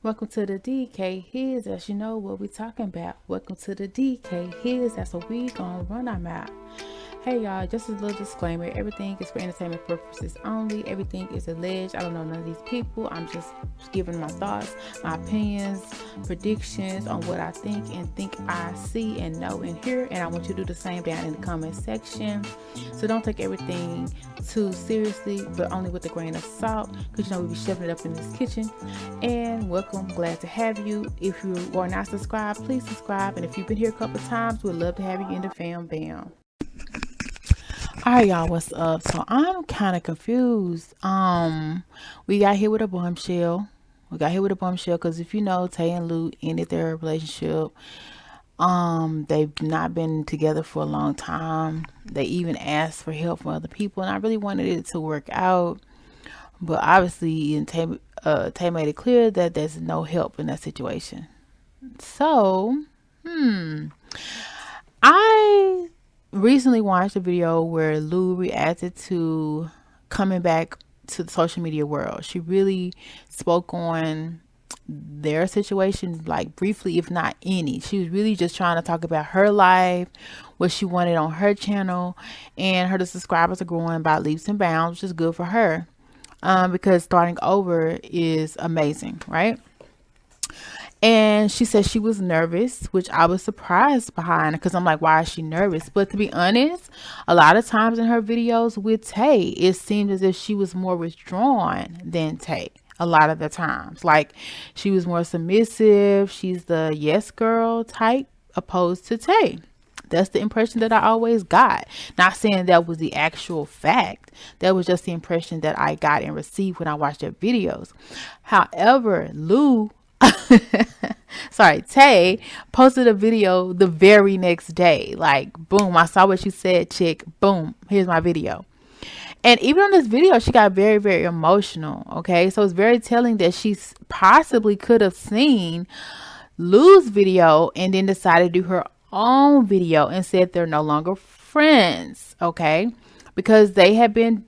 Welcome to the DKHizouse. You know what we talking about. Welcome to the DKHizouse. That's what we gonna run our mouth. Hey y'all, just a little disclaimer. Everything is for entertainment purposes only. Everything is alleged. I don't know none of these people. I'm just giving my thoughts, my opinions, predictions on what I think I see and know and hear. And I want you to do the same down in the comment section. So don't take everything too seriously, but only with a grain of salt, because you know we be shoving it up in this kitchen. And welcome, glad to have you. If you are not subscribed, please subscribe. And if you've been here a couple times, we'd love to have you in the fam bam. All right, y'all, what's up? So I'm kind of confused. We got here with a bombshell. Because if you know, Tay and Lou ended their relationship. They've not been together for a long time. They even asked for help from other people, and I really wanted it to work out. But obviously, Tay made it clear that there's no help in that situation. So, I recently watched a video where Lou reacted to coming back to the social media world. She really spoke on their situation, like briefly, if not any. She was really just trying to talk about her life, what she wanted on her channel, and her subscribers are growing by leaps and bounds, which is good for her. Because starting over is amazing, right? And she said she was nervous, which I was surprised behind, because I'm like, why is she nervous? But to be honest, a lot of times in her videos with Tay, it seemed as if she was more withdrawn than Tay. A lot of the times, like she was more submissive. She's the yes girl type, opposed to Tay. That's the impression that I always got. Not saying that was the actual fact. That was just the impression that I got and received when I watched their videos. However, Tay posted a video the very next day. Like, boom, I saw what you said, chick. Boom, here's my video. And even on this video, she got very, very emotional. Okay, so it's very telling that she possibly could have seen Lou's video and then decided to do her own video and said they're no longer friends. Okay, because they have been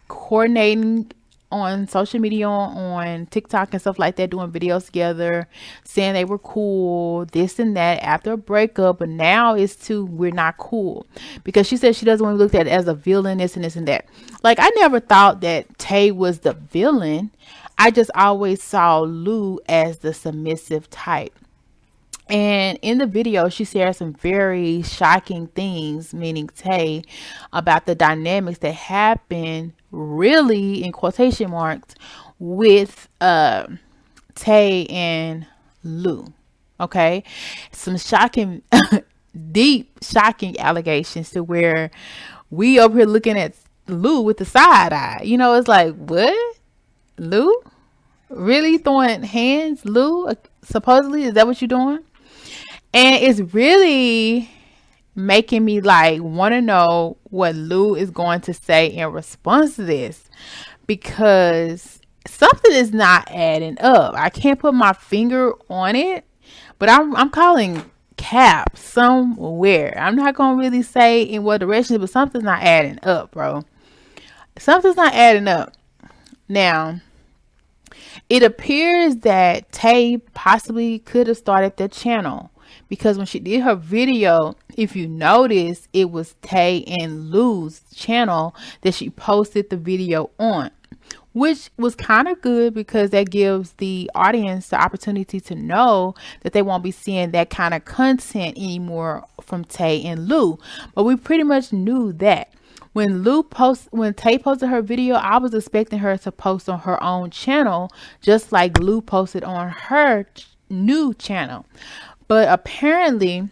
coordinating on social media, on TikTok and stuff like that, doing videos together, saying they were cool, this and that after a breakup. But now it's we're not cool, because she said she doesn't want to be looked at as a villain, this and this and that. Like, I never thought that Tay was the villain. I just always saw Lou as the submissive type. And in the video, she shared some very shocking things, meaning Tay, about the dynamics that happen, really in quotation marks, with Tay and Lou. Okay, some shocking, deep, shocking allegations to where we over here looking at Lou with the side eye. You know, it's like, what? Lou? Really throwing hands? Lou? Supposedly, is that what you're doing? And it's really making me like want to know what Lou is going to say in response to this, because something is not adding up. I can't put my finger on it, but I'm calling cap somewhere. I'm not gonna really say in what direction, but something's not adding up, bro. Something's not adding up. Now, it appears that Tay possibly could have started the channel, because when she did her video, if you notice, it was Tay and Lou's channel that she posted the video on, which was kind of good, because that gives the audience the opportunity to know that they won't be seeing that kind of content anymore from Tay and Lou. But we pretty much knew that. When Tay posted her video, I was expecting her to post on her own channel, just like Lou posted on her new channel. But apparently,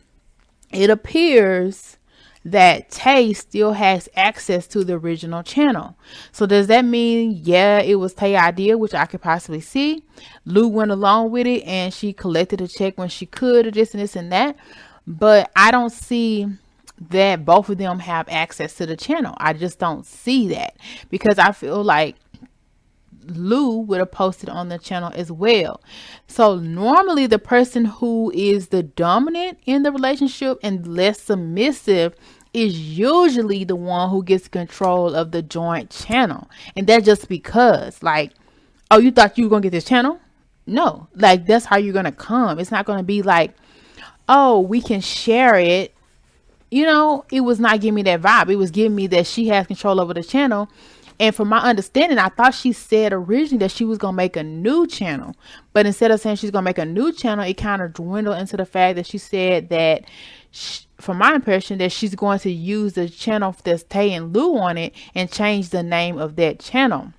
it appears that Tay still has access to the original channel. So does that mean, yeah, it was Tay's idea, which I could possibly see? Lou went along with it and she collected a check when she could, or this and this and that. But I don't see that both of them have access to the channel. I just don't see that, because I feel like Lou would have posted on the channel as well. So normally the person who is the dominant in the relationship and less submissive is usually the one who gets control of the joint channel. And that's just because, like, oh, you thought you were gonna get this channel? No, like that's how you're gonna come. It's not gonna be like, oh, we can share it. It was not giving me that vibe. It was giving me that she has control over the channel. And from my understanding, I thought she said originally that she was going to make a new channel. But instead of saying she's going to make a new channel, it kind of dwindled into the fact that she said that, from my impression, that she's going to use the channel that's Tay and Lou on it and change the name of that channel.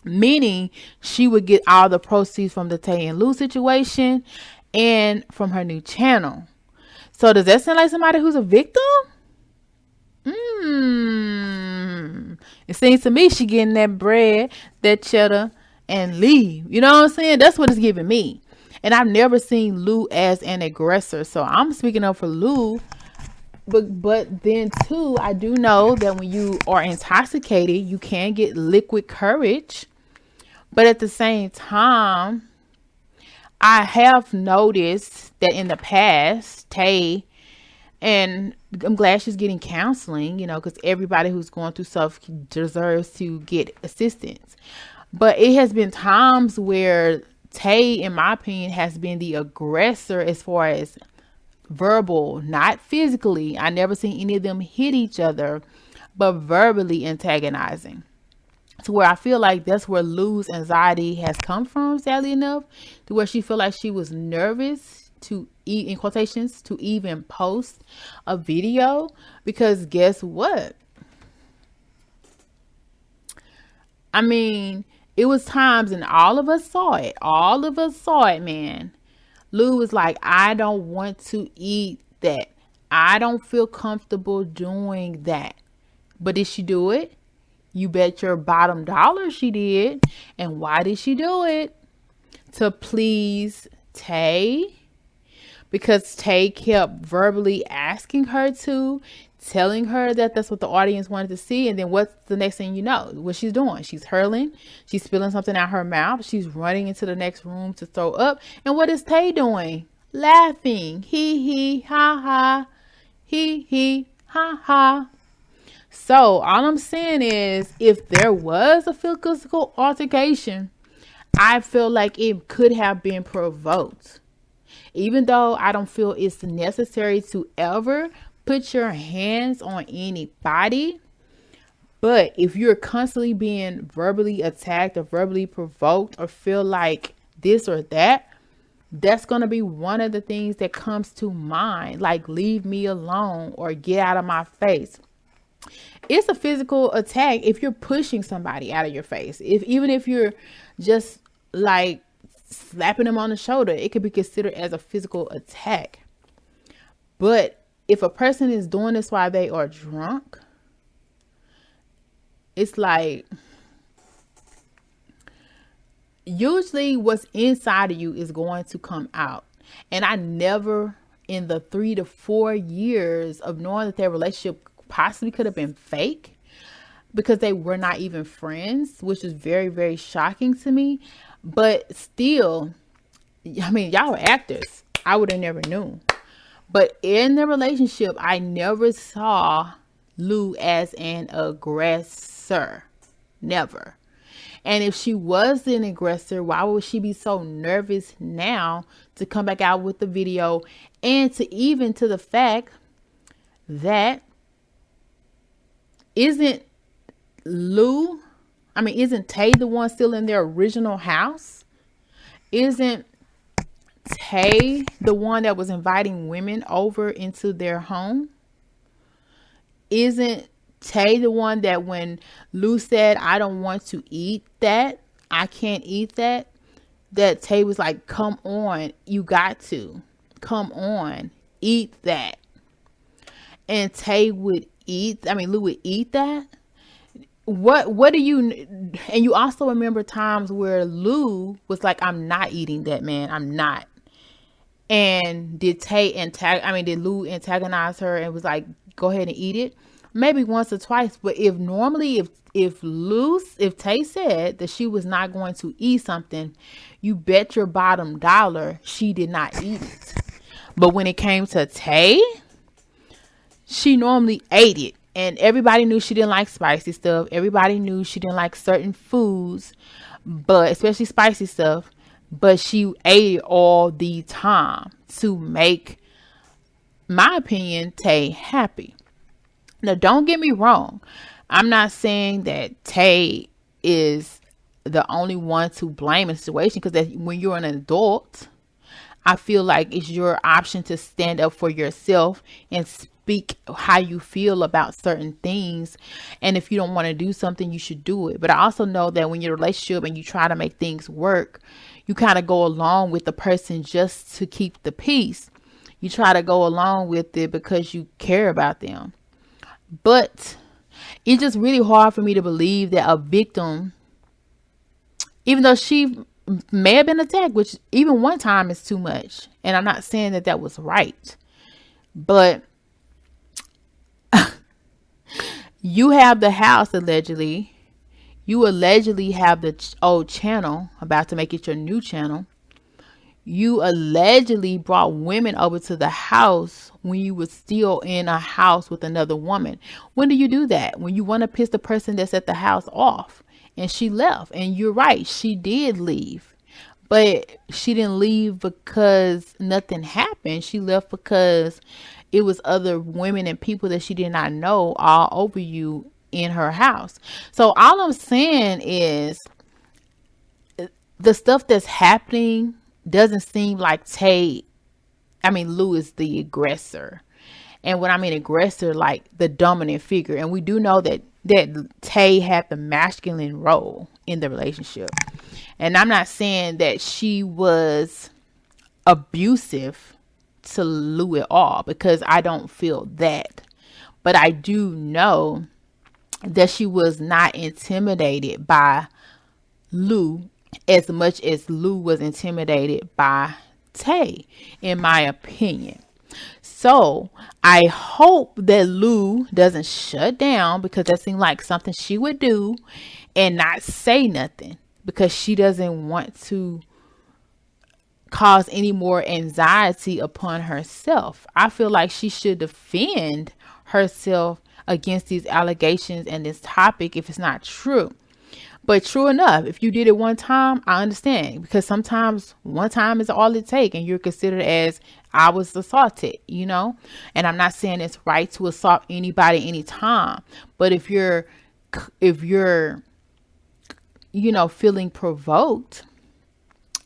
Meaning she would get all the proceeds from the Tay and Lou situation and from her new channel. So does that sound like somebody who's a victim? It seems to me she getting that bread, that cheddar, and leave. You know what I'm saying? That's what it's giving me. And I've never seen Lou as an aggressor. So I'm speaking up for Lou. But then too, I do know that when you are intoxicated, you can get liquid courage. But at the same time, I have noticed that in the past, Tay, and I'm glad she's getting counseling, because everybody who's going through stuff deserves to get assistance. But it has been times where Tay, in my opinion, has been the aggressor as far as verbal, not physically. I never seen any of them hit each other, but verbally antagonizing. To where I feel like that's where Lou's anxiety has come from, sadly enough, to where she feel like she was nervous to in quotations to even post a video, because guess what? I mean, it was times, and all of us saw it, man. Lou was like, I don't want to eat that. I don't feel comfortable doing that. But did she do it? You bet your bottom dollar she did. And why did she do it? To please Tay. Because Tay kept verbally asking her to, telling her that that's what the audience wanted to see. And then what's the next thing you know? What she's doing? She's hurling. She's spilling something out her mouth. She's running into the next room to throw up. And what is Tay doing? Laughing. Hee, ha, ha. Hee, ha, ha. So all I'm saying is, if there was a physical altercation, I feel like it could have been provoked. Even though I don't feel it's necessary to ever put your hands on anybody. But if you're constantly being verbally attacked or verbally provoked or feel like this or that, that's going to be one of the things that comes to mind. Like, leave me alone or get out of my face. It's a physical attack if you're pushing somebody out of your face. Even if you're just like slapping them on the shoulder, it could be considered as a physical attack. But if a person is doing this while they are drunk, it's like, usually what's inside of you is going to come out. And I never, in the 3 to 4 years of knowing that their relationship possibly could have been fake, because they were not even friends, which is very, very shocking to me. But still, I mean, y'all were actors. I would have never knew. But in the relationship, I never saw Lou as an aggressor. Never. And if she was an aggressor, why would she be so nervous now to come back out with the video? And to the fact that isn't Tay the one still in their original house? Isn't Tay the one that was inviting women over into their home? Isn't Tay the one that when Lou said, I don't want to eat that, I can't eat that, that Tay was like, come on, you got to. Come on, eat that. And Tay would Lou would eat that. What do you, and you also remember times where Lou was like, I'm not eating that, man. I'm not. And did Lou antagonize her and was like, go ahead and eat it? Maybe once or twice. But if Tay said that she was not going to eat something, you bet your bottom dollar she did not eat it. But when it came to Tay, she normally ate it. And everybody knew she didn't like spicy stuff. Everybody knew she didn't like certain foods, but especially spicy stuff. but she ate all the time to make, my opinion, Tay happy. Now, don't get me wrong. I'm not saying that Tay is the only one to blame in the situation, because when you're an adult, I feel like it's your option to stand up for yourself and speak how you feel about certain things. And if you don't want to do something, you should do it. But I also know that when you're in a relationship and you try to make things work, you kind of go along with the person just to keep the peace. You try to go along with it because you care about them. But it's just really hard for me to believe that a victim, even though she may have been attacked, which even one time is too much. And I'm not saying that that was right. But you have the house allegedly. You allegedly have the old channel, about to make it your new channel. You allegedly brought women over to the house when you were still in a house with another woman. When do you do that? When you want to piss the person that's at the house off. And she left. And you're right, she did leave. But she didn't leave because nothing happened. She left because it was other women and people that she did not know all over you in her house. So all I'm saying is, the stuff that's happening doesn't seem like Lou is the aggressor. And when I mean aggressor, like the dominant figure. And we do know that Tay had the masculine role in the relationship. And I'm not saying that she was abusive to Lou at all, because I don't feel that. But I do know that she was not intimidated by Lou as much as Lou was intimidated by Tay, in my opinion. So I hope that Lou doesn't shut down, because that seemed like something she would do, and not say nothing, because she doesn't want to cause any more anxiety upon herself. I feel like she should defend herself against these allegations and this topic if it's not true. But true enough, if you did it one time, I understand, because sometimes one time is all it takes, and you're considered as, I was assaulted, And I'm not saying it's right to assault anybody anytime, but if you're feeling provoked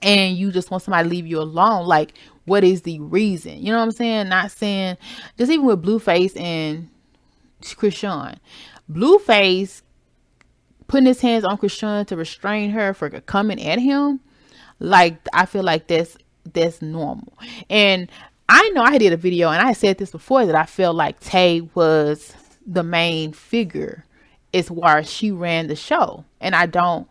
and you just want somebody to leave you alone, like, what is the reason? You know what I'm saying? Not saying, just even with Blueface and Krishan, Blueface putting his hands on Krishan to restrain her for coming at him, like, I feel like that's normal. And I know I did a video and I said this before, that I felt like Tay was the main figure as far as she ran the show. And I don't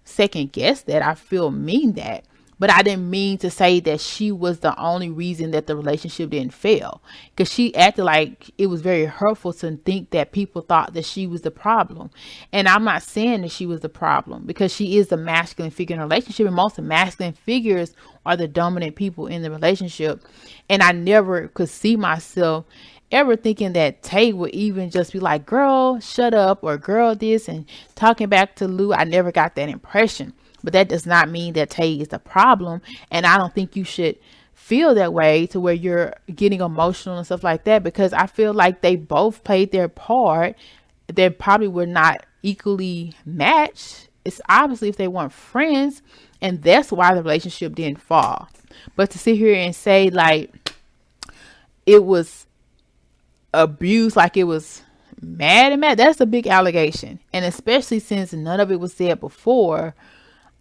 second guess that. I mean that. But I didn't mean to say that she was the only reason that the relationship didn't fail, because she acted like it was very hurtful to think that people thought that she was the problem. And I'm not saying that she was the problem, because she is the masculine figure in a relationship, and most masculine figures are the dominant people in the relationship. And I never could see myself ever thinking that Tay would even just be like, girl, shut up, or girl this, and talking back to Lou. I never got that impression. But that does not mean that Tay is the problem. And I don't think you should feel that way to where you're getting emotional and stuff like that, because I feel like they both played their part. They probably were not equally matched. It's obviously if they weren't friends, and that's why the relationship didn't fall. But to sit here and say like it was abuse, like it was mad, that's a big allegation. And especially since none of it was said before,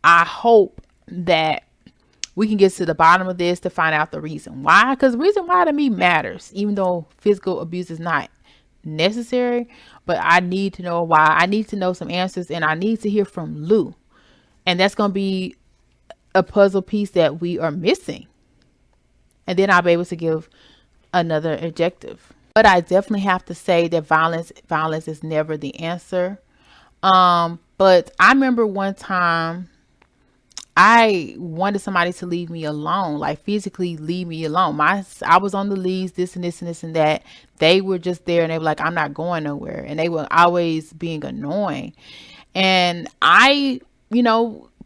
I hope that we can get to the bottom of this to find out the reason why. Because the reason why to me matters, even though physical abuse is not necessary. But I need to know why. I need to know some answers, and I need to hear from Lou. And that's going to be a puzzle piece that we are missing. And then I'll be able to give another objective. But I definitely have to say that violence is never the answer. But I remember one time I wanted somebody to leave me alone, like physically leave me alone. I was on the leads, this and this and this and that. They were just there and they were like, I'm not going nowhere. And they were always being annoying. And I,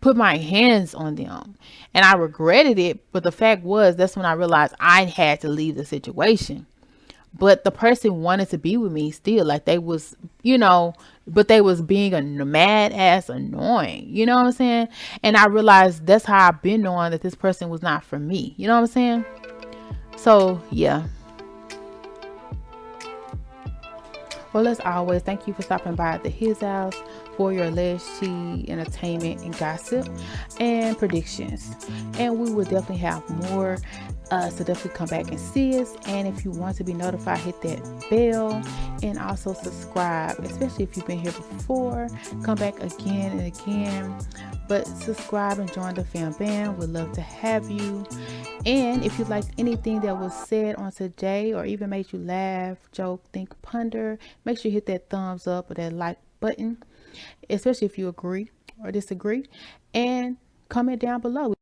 put my hands on them, and I regretted it. But the fact was, that's when I realized I had to leave the situation. But the person wanted to be with me still, like they was, but they was being a mad ass annoying, you know what I'm saying? And I realized that's how I've been knowing that this person was not for me, you know what I'm saying? So yeah. Well, as always, thank you for stopping by at the His House for your alleged tea, entertainment, and gossip and predictions. And we will definitely have more. So definitely come back and see us. And if you want to be notified, hit that bell and also subscribe, especially if you've been here before. Come back again and again. But subscribe and join the fam band. We'd love to have you. And if you liked anything that was said on today, or even made you laugh, joke, think, ponder, make sure you hit that thumbs up or that like button, especially if you agree or disagree, and comment down below.